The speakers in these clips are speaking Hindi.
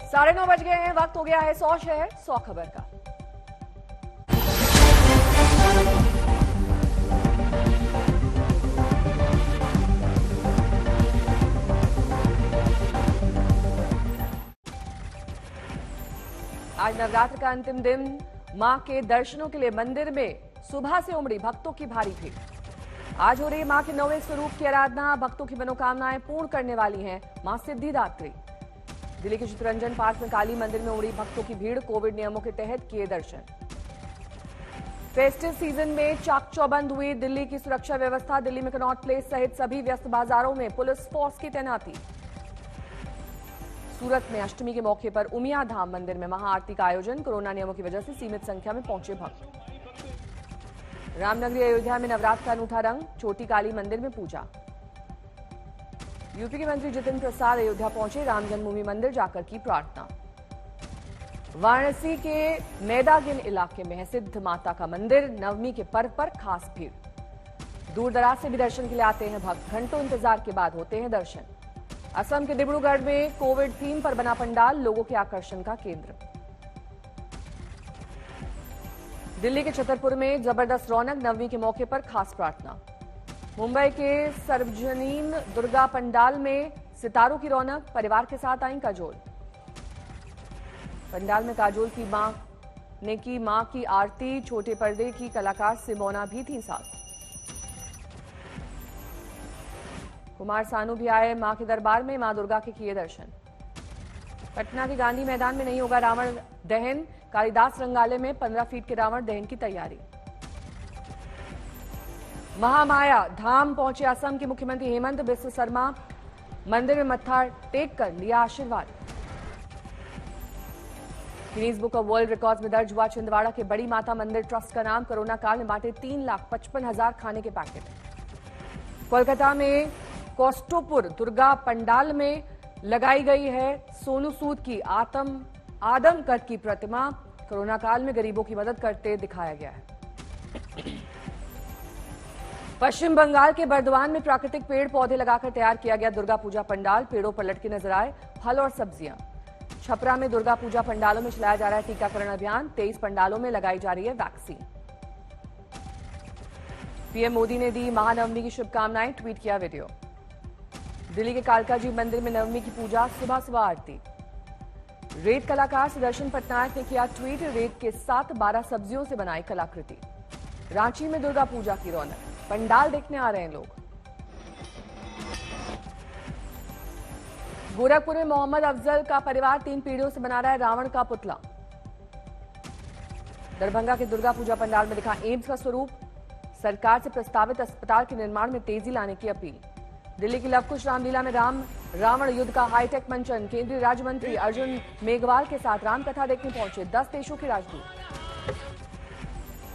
9:30 बज गए हैं। वक्त हो गया है 100 शहर 100 खबर का। आज नवरात्र का अंतिम दिन। मां के दर्शनों के लिए मंदिर में सुबह से उमड़ी भक्तों की भारी भीड़। आज हो रही मां के 9वें स्वरूप की आराधना। भक्तों की मनोकामनाएं पूर्ण करने वाली हैं मां सिद्धिदात्री। दिल्ली के चित्तरंजन पार्क में काली मंदिर में उमड़ी भक्तों की भीड़। कोविड नियमों के तहत किए दर्शन। फेस्टिव सीजन में चाक चौबंद हुई दिल्ली की सुरक्षा व्यवस्था। दिल्ली में कनॉट प्लेस सहित सभी व्यस्त बाजारों में पुलिस फोर्स की तैनाती। सूरत में अष्टमी के मौके पर उमिया धाम मंदिर में महाआरती का आयोजन। कोरोना नियमों की वजह से सीमित संख्या में पहुंचे भक्त। रामनगरी अयोध्या में नवरात्र का अनूठा रंग। छोटी काली मंदिर में पूजा। यूपी के मंत्री जितिन प्रसाद अयोध्या पहुंचे। राम जन्मभूमि मंदिर जाकर की प्रार्थना। वाराणसी के मैदागिन इलाके में है सिद्ध माता का मंदिर। नवमी के पर्व पर खास भीड़। दूर दराज से भी दर्शन के लिए आते हैं भक्त। घंटों इंतजार के बाद होते हैं दर्शन। असम के डिब्रूगढ़ में कोविड थीम पर बना पंडाल लोगों के आकर्षण का केंद्र। दिल्ली के छतरपुर में जबरदस्त रौनक। नवमी के मौके पर खास प्रार्थना। मुंबई के सर्वजनीन दुर्गा पंडाल में सितारों की रौनक। परिवार के साथ आई काजोल। पंडाल में काजोल की मां ने की मां की आरती। छोटे पर्दे की कलाकार सिमोना भी थी साथ। कुमार सानू भी आए मां के दरबार में। मां दुर्गा के किए दर्शन। पटना के गांधी मैदान में नहीं होगा रावण दहन। कालिदास रंगालय में 15 फीट के रावण दहन की तैयारी। महामाया धाम पहुंचे असम के मुख्यमंत्री हेमंत बिस्व शर्मा। मंदिर में मत्था टेक कर लिया आशीर्वाद। Guinness book of world records में दर्ज हुआ छिंदवाड़ा के बड़ी माता मंदिर ट्रस्ट का नाम। कोरोना काल में बांटे 3,55,000 खाने के पैकेट। कोलकाता में कोस्टोपुर दुर्गा पंडाल में लगाई गई है सोनू सूद की आदमकद की प्रतिमा। कोरोना काल में गरीबों की मदद करते दिखाया गया है। पश्चिम बंगाल के बर्दवान में प्राकृतिक पेड़ पौधे लगाकर तैयार किया गया दुर्गा पूजा पंडाल। पेड़ों पर लटके नजर आए फल और सब्जियां। छपरा में दुर्गा पूजा पंडालों में चलाया जा रहा है टीकाकरण अभियान। 23 पंडालों में लगाई जा रही है वैक्सीन। पीएम मोदी ने दी महानवमी की शुभकामनाएं। ट्वीट किया वीडियो। दिल्ली के कालका जी मंदिर में नवमी की पूजा। सुबह सुबह आरती। रेत कलाकार सुदर्शन पटनायक ने किया ट्वीट। रेत के साथ 12 सब्जियों से बनाई कलाकृति। रांची में दुर्गा पूजा की रौनक। पंडाल देखने आ रहे हैं लोग। गोरखपुर में मोहम्मद अफजल का परिवार 3 पीढ़ियों से बना रहा है रावण का पुतला। दरभंगा के दुर्गा पूजा पंडाल में दिखा एम्स का स्वरूप। सरकार से प्रस्तावित अस्पताल के निर्माण में तेजी लाने की अपील। दिल्ली की लवकुश रामलीला में रावण युद्ध का हाईटेक मंचन। केंद्रीय राज्य मंत्री अर्जुन मेघवाल के साथ रामकथा देखने पहुंचे 10 देशों के राजदूत।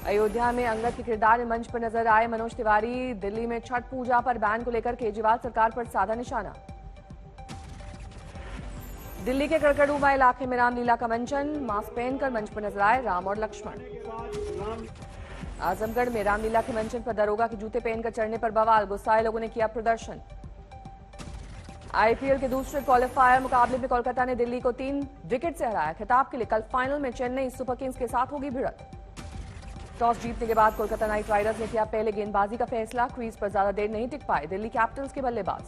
अयोध्या में अंगद के किरदार में मंच पर नजर आए मनोज तिवारी। दिल्ली में छठ पूजा पर बैन को लेकर केजरीवाल सरकार पर साधा निशाना। दिल्ली के कड़कड़ुमा इलाके में रामलीला का मंचन। मास्क पहनकर मंच पर नजर आए राम और लक्ष्मण। आजमगढ़ में रामलीला के मंचन पर दरोगा के जूते पहनकर चढ़ने पर बवाल। गुस्साए लोगों ने किया प्रदर्शन। आईपीएल के दूसरे क्वालिफायर मुकाबले में कोलकाता ने दिल्ली को 3 विकेट से हराया। खिताब के लिए कल फाइनल में चेन्नई सुपर किंग्स के साथ होगी भिड़ंत। टॉस जीतने के बाद कोलकाता नाइट राइडर्स ने किया पहले गेंदबाजी का फैसला। क्रीज पर ज्यादा देर नहीं टिक पाए दिल्ली कैपिटल्स के बल्लेबाज।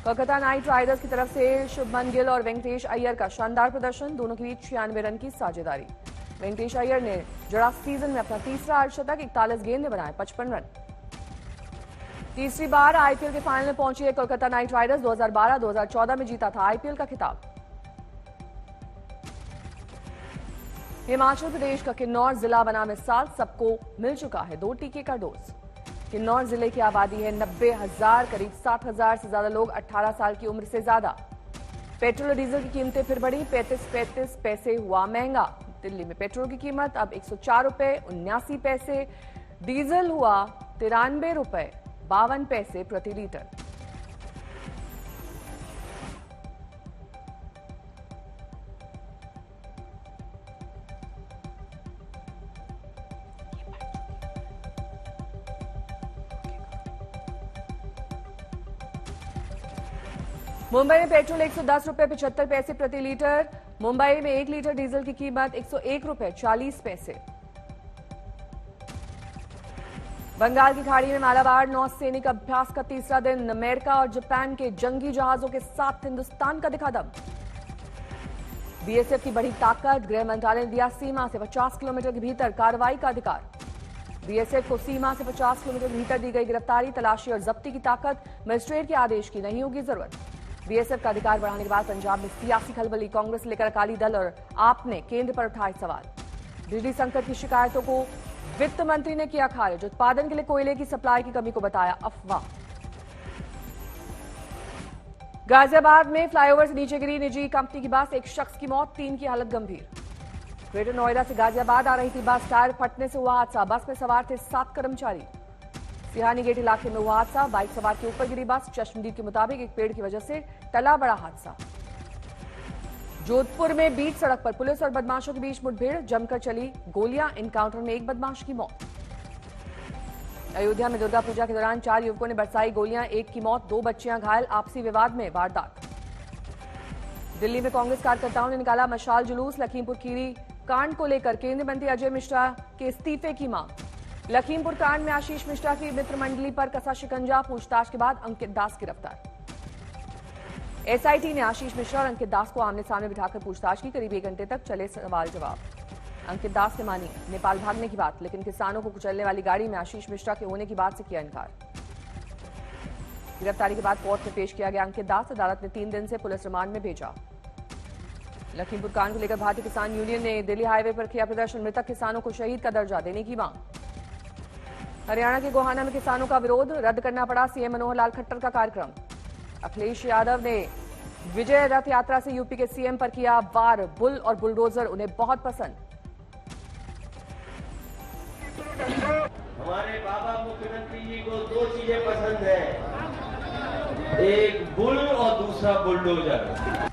कोलकाता नाइट राइडर्स की तरफ से शुभमन गिल और वेंकटेश अय्यर का शानदार प्रदर्शन। दोनों के बीच 96 रन की साझेदारी। वेंकटेश अय्यर ने जड़ा सीजन में अपना तीसरा अर्धशतक। 41 गेंद में बनाए 55 रन। तीसरी बार आईपीएल के फाइनल में पहुंची है कोलकाता नाइट राइडर्स। 2012-2014 में जीता था आईपीएल का खिताब। हिमाचल प्रदेश का किन्नौर जिला बना मिसाल। सबको मिल चुका है 2 टीके का डोज। किन्नौर जिले की आबादी है 90,000। करीब 60,000 से ज्यादा लोग 18 साल की उम्र से ज्यादा। पेट्रोल और डीजल की कीमतें फिर बढ़ी। 35 पैसे हुआ महंगा। दिल्ली में पेट्रोल की कीमत अब 104 रुपए 79 पैसे। डीजल हुआ 93 रुपए 52 पैसे प्रति लीटर। मुंबई में पेट्रोल 110 रुपए 75 पैसे प्रति लीटर। मुंबई में 1 लीटर डीजल की कीमत 101 रुपए 40 पैसे। बंगाल की खाड़ी में मालाबार नौसैनिक अभ्यास का तीसरा दिन। अमेरिका और जापान के जंगी जहाजों के साथ हिंदुस्तान का दिखा दम। बीएसएफ की बड़ी ताकत। गृह मंत्रालय ने दिया सीमा से 50 किलोमीटर के भीतर कार्रवाई का अधिकार। बीएसएफ को सीमा से 50 किलोमीटर के भीतर दी गई गिरफ्तारी, तलाशी और जब्ती की ताकत। मजिस्ट्रेट के आदेश की नहीं होगी जरूरत। बीएसएफ का अधिकार बढ़ाने के बाद पंजाब में सियासी खलबली। कांग्रेस लेकर अकाली दल और आप ने केंद्र पर उठाए सवाल। बिजली संकट की शिकायतों को वित्त मंत्री ने किया खारिज। उत्पादन के लिए कोयले की सप्लाई की कमी को बताया अफवाह। गाजियाबाद में फ्लाईओवर से नीचे गिरी निजी कंपनी की बस, एक शख्स की मौत, 3 की हालत गंभीर। ग्रेटर नोएडा से गाजियाबाद आ रही थी बस, टायर फटने से हुआ हादसा। बस में सवार थे 7 कर्मचारी। सिहानी गेट इलाके में हुआ हादसा, बाइक सवार के ऊपर गिरी बस। चश्मदीद के मुताबिक एक पेड़ की वजह से टला बड़ा हादसा। जोधपुर में बीच सड़क पर पुलिस और बदमाशों के बीच मुठभेड़, जमकर चली गोलियां। एनकाउंटर में एक बदमाश की मौत। अयोध्या में दुर्गा पूजा के दौरान 4 युवकों ने बरसाई गोलियां, 1 की मौत, 2 बच्चियां घायल। आपसी विवाद में वारदात। दिल्ली में कांग्रेस कार्यकर्ताओं ने निकाला मशाल जुलूस। लखीमपुर खीरी कांड को लेकर केंद्रीय मंत्री अजय मिश्रा के इस्तीफे की मांग। लखीमपुर कांड में आशीष मिश्रा की मित्र मंडली पर कसा शिकंजा, पूछताछ के बाद अंकित दास गिरफ्तार। एसआईटी ने आशीष मिश्रा और अंकित दास को आमने सामने बिठाकर पूछताछ की। करीब 1 घंटे तक चले सवाल जवाब। अंकित दास ने मानी नेपाल भागने की बात, लेकिन किसानों को कुचलने वाली गाड़ी में आशीष मिश्रा के होने की बात से किया इनकार। गिरफ्तारी के बाद कोर्ट में पेश किया गया अंकित दास। अदालत ने 3 दिन से पुलिस रिमांड में भेजा। लखीमपुर कांड को लेकर भारतीय किसान यूनियन ने दिल्ली हाईवे पर किया प्रदर्शन। मृतक किसानों को शहीद का दर्जा देने की मांग। हरियाणा के गोहाना में किसानों का विरोध, रद्द करना पड़ा सीएम मनोहर लाल खट्टर का कार्यक्रम। अखिलेश यादव ने विजय रथ यात्रा से यूपी के सीएम पर किया वार। बुल और बुलडोजर उन्हें बहुत पसंद। हमारे बाबा मुख्यमंत्री जी को 2 चीजें पसंद है, एक बुल और दूसरा बुलडोजर।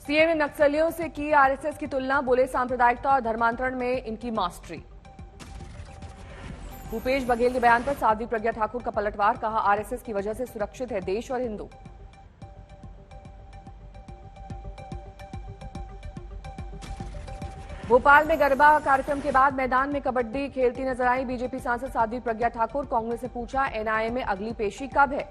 सीएम ने नक्सलियों से की आरएसएस की तुलना, बोले सांप्रदायिकता और धर्मांतरण में इनकी मास्टरी। भूपेश बघेल के बयान पर साध्वी प्रज्ञा ठाकुर का पलटवार, कहा आरएसएस की वजह से सुरक्षित है देश और हिंदू। भोपाल में गरबा कार्यक्रम के बाद मैदान में कबड्डी खेलती नजर आई बीजेपी सांसद साध्वी प्रज्ञा ठाकुर। कांग्रेस से पूछा एनआईए में अगली पेशी कब है।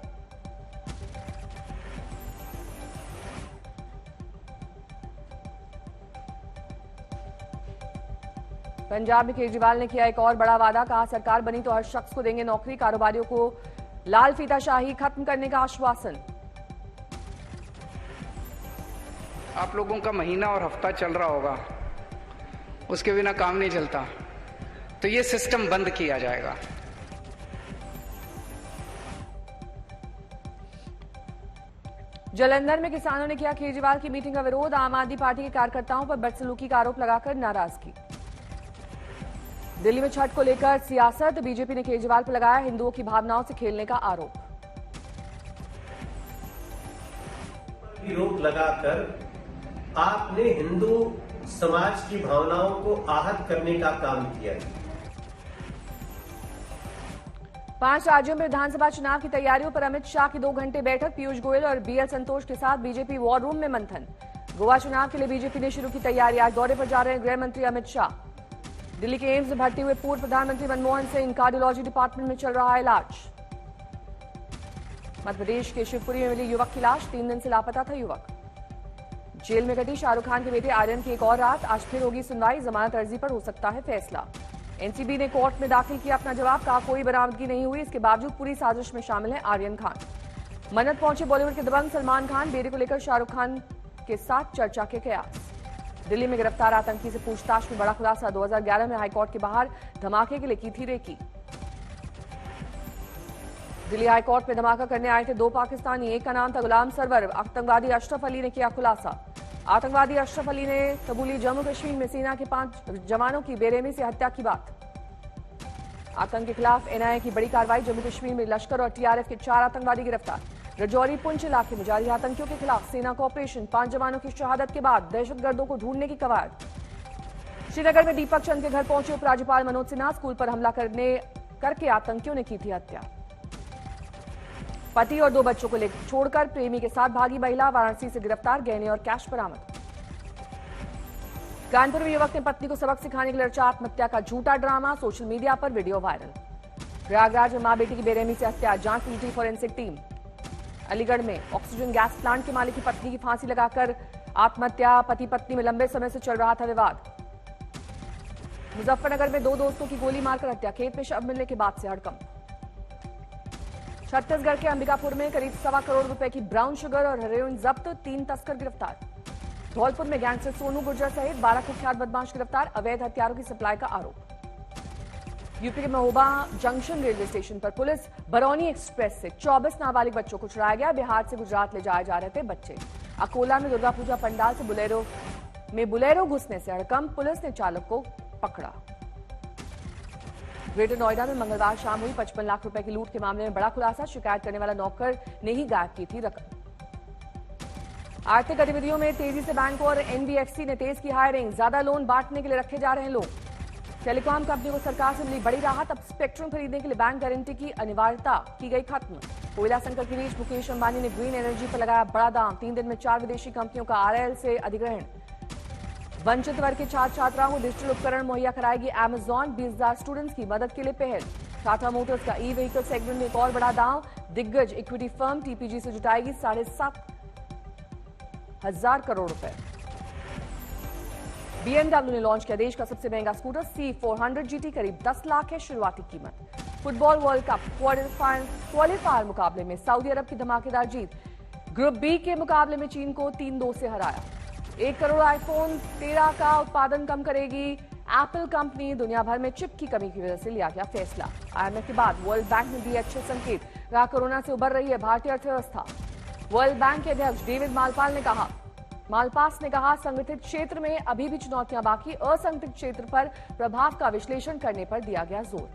पंजाब में केजरीवाल ने किया एक और बड़ा वादा, कहा सरकार बनी तो हर शख्स को देंगे नौकरी। कारोबारियों को लाल फीताशाही खत्म करने का आश्वासन। आप लोगों का महीना और हफ्ता चल रहा होगा, उसके बिना काम नहीं चलता, तो ये सिस्टम बंद किया जाएगा। जालंधर में किसानों ने किया केजरीवाल की मीटिंग का विरोध। आम आदमी पार्टी के कार्यकर्ताओं पर बदसलूकी का आरोप लगाकर नाराजगी। दिल्ली में छठ को लेकर सियासत, बीजेपी ने केजरीवाल पर लगाया हिंदुओं की भावनाओं से खेलने का आरोप। रोक लगाकर आपने हिंदू समाज की भावनाओं को आहत करने का काम किया है। 5 राज्यों में विधानसभा चुनाव की तैयारियों पर अमित शाह की 2 घंटे बैठक। पीयूष गोयल और बीएल संतोष के साथ बीजेपी वॉर रूम में मंथन। गोवा चुनाव के लिए बीजेपी ने शुरू की तैयारी। आज दौरे पर जा रहे हैं गृह मंत्री अमित शाह। दिल्ली के एम्स में भर्ती हुए पूर्व प्रधानमंत्री मनमोहन सिंह, कार्डियोलॉजी डिपार्टमेंट में चल रहा है इलाज। मध्यप्रदेश के शिवपुरी में मिली युवक की लाश, 3 दिन से लापता था युवक। जेल में कटी शाहरुख खान के बेटे आर्यन की एक और रात, आज फिर होगी सुनवाई। जमानत अर्जी पर हो सकता है फैसला। एनसीबी ने कोर्ट में दाखिल किया अपना जवाब, कहा कोई बरामदगी नहीं हुई, इसके बावजूद पूरी साजिश में शामिल है आर्यन खान। मन्नत पहुंचे बॉलीवुड के दबंग सलमान खान, बेटे को लेकर शाहरुख खान के साथ चर्चा के कयास। दिल्ली में गिरफ्तार आतंकी से पूछताछ में बड़ा खुलासा। 2011 में हाईकोर्ट के बाहर धमाके के लिए की थी रेकी। दिल्ली हाईकोर्ट में धमाका करने आए थे 2 पाकिस्तानी, एक का नाम था गुलाम सरवर। आतंकवादी अशरफ अली ने किया खुलासा। आतंकवादी अशरफ अली ने कबूली जम्मू कश्मीर में सेना के 5 जवानों की बेरहमी से हत्या की बात। आतंक के खिलाफ एनआईए की बड़ी कार्रवाई। जम्मू कश्मीर में लश्कर और टीआरएफ के 4 आतंकवादी गिरफ्तार। रजौरी पुंछ इलाके में जारी आतंकियों के खिलाफ सेना का ऑपरेशन। 5 जवानों की शहादत के बाद दहशतगर्दों को ढूंढने की कवायद। श्रीनगर में दीपक चंद के घर पहुंचे उपराज्यपाल मनोज सिन्हा, स्कूल पर हमला करके आतंकियों ने की थी हत्या। पति और 2 बच्चों को लेकर छोड़कर प्रेमी के साथ भागी महिला, वाराणसी से गिरफ्तार, गहने और कैश बरामद। कानपुर में युवक ने पत्नी को सबक सिखाने के लिए रचा आत्महत्या का झूठा ड्रामा, सोशल मीडिया पर वीडियो वायरल। प्रयागराज में मां बेटी की बेरहमी से हत्या, जांच में जुटी फोरेंसिक टीम। अलीगढ़ में ऑक्सीजन गैस प्लांट के मालिक की पत्नी की फांसी लगाकर आत्महत्या, पति पत्नी में लंबे समय से चल रहा था विवाद। मुजफ्फरनगर में 2 दोस्तों की गोली मारकर हत्या, खेत में शव मिलने के बाद से हड़कंप। छत्तीसगढ़ के अंबिकापुर में करीब 1.25 करोड़ रुपए की ब्राउन शुगर और हेरोइन जब्त, 3 तस्कर गिरफ्तार। धौलपुर में गैंगस्टर सोनू गुर्जर सहित 12 कुख्यात बदमाश गिरफ्तार, अवैध हथियारों की सप्लाई का आरोप। यूपी के महोबा जंक्शन रेलवे स्टेशन पर पुलिस, बरौनी एक्सप्रेस से 24 नाबालिग बच्चों को छुड़ाया गया, बिहार से गुजरात ले जाए जा रहे थे बच्चे। अकोला में दुर्गा पूजा पंडाल से बुलेरो घुसने से हड़कंप, पुलिस ने चालक को पकड़ा। ग्रेटर नोएडा में मंगलवार शाम हुई 55 लाख रुपए की लूट के मामले में बड़ा खुलासा, शिकायत करने वाला नौकर ने ही गायब की थी रकम। आर्थिक गतिविधियों में तेजी से बैंक और एनबीएफसी ने तेज की हायरिंग, ज्यादा लोन बांटने के लिए रखे जा रहे हैं लोग। टेलीकॉम कंपनी को सरकार से मिली बड़ी राहत, अब स्पेक्ट्रम खरीदने के लिए बैंक गारंटी की अनिवार्यता की गई खत्म। कोयला संकट के बीच मुकेश अंबानी ने ग्रीन एनर्जी पर लगाया बड़ा दाम, 3 दिन में 4 विदेशी कंपनियों का आरएल से अधिग्रहण। वंचित वर्ग के छात्र छात्राओं को डिजिटल उपकरण मुहैया कराएगी अमेजॉन, 20,000 स्टूडेंट्स की मदद के लिए पहल। टाटा मोटर्स का ई व्हीकल सेगमेंट में एक और बड़ा दांव, दिग्गज इक्विटी फर्म टीपीजी से जुटाएगी 7,500 करोड़ रुपए। बीएमडब्ल्यू ने लॉन्च किया देश का सबसे महंगा स्कूटर C400 GT, करीब 10 लाख है शुरुआती कीमत। फुटबॉल वर्ल्ड कप क्वालीफायर मुकाबले में सऊदी अरब की धमाकेदार जीत, ग्रुप बी के मुकाबले में चीन को 3-2 से हराया। 1 करोड़ आईफोन 13 का उत्पादन कम करेगी एप्पल कंपनी, दुनिया भर में चिप की कमी की वजह से लिया गया फैसला। IMF के बाद वर्ल्ड बैंक ने दिए अच्छे संकेत, कहा कोरोना से उबर रही है भारतीय अर्थव्यवस्था। वर्ल्ड बैंक के अध्यक्ष डेविड मालपास ने कहा संगठित क्षेत्र में अभी भी चुनौतियां बाकी, असंगठित क्षेत्र पर प्रभाव का विश्लेषण करने पर दिया गया जोर।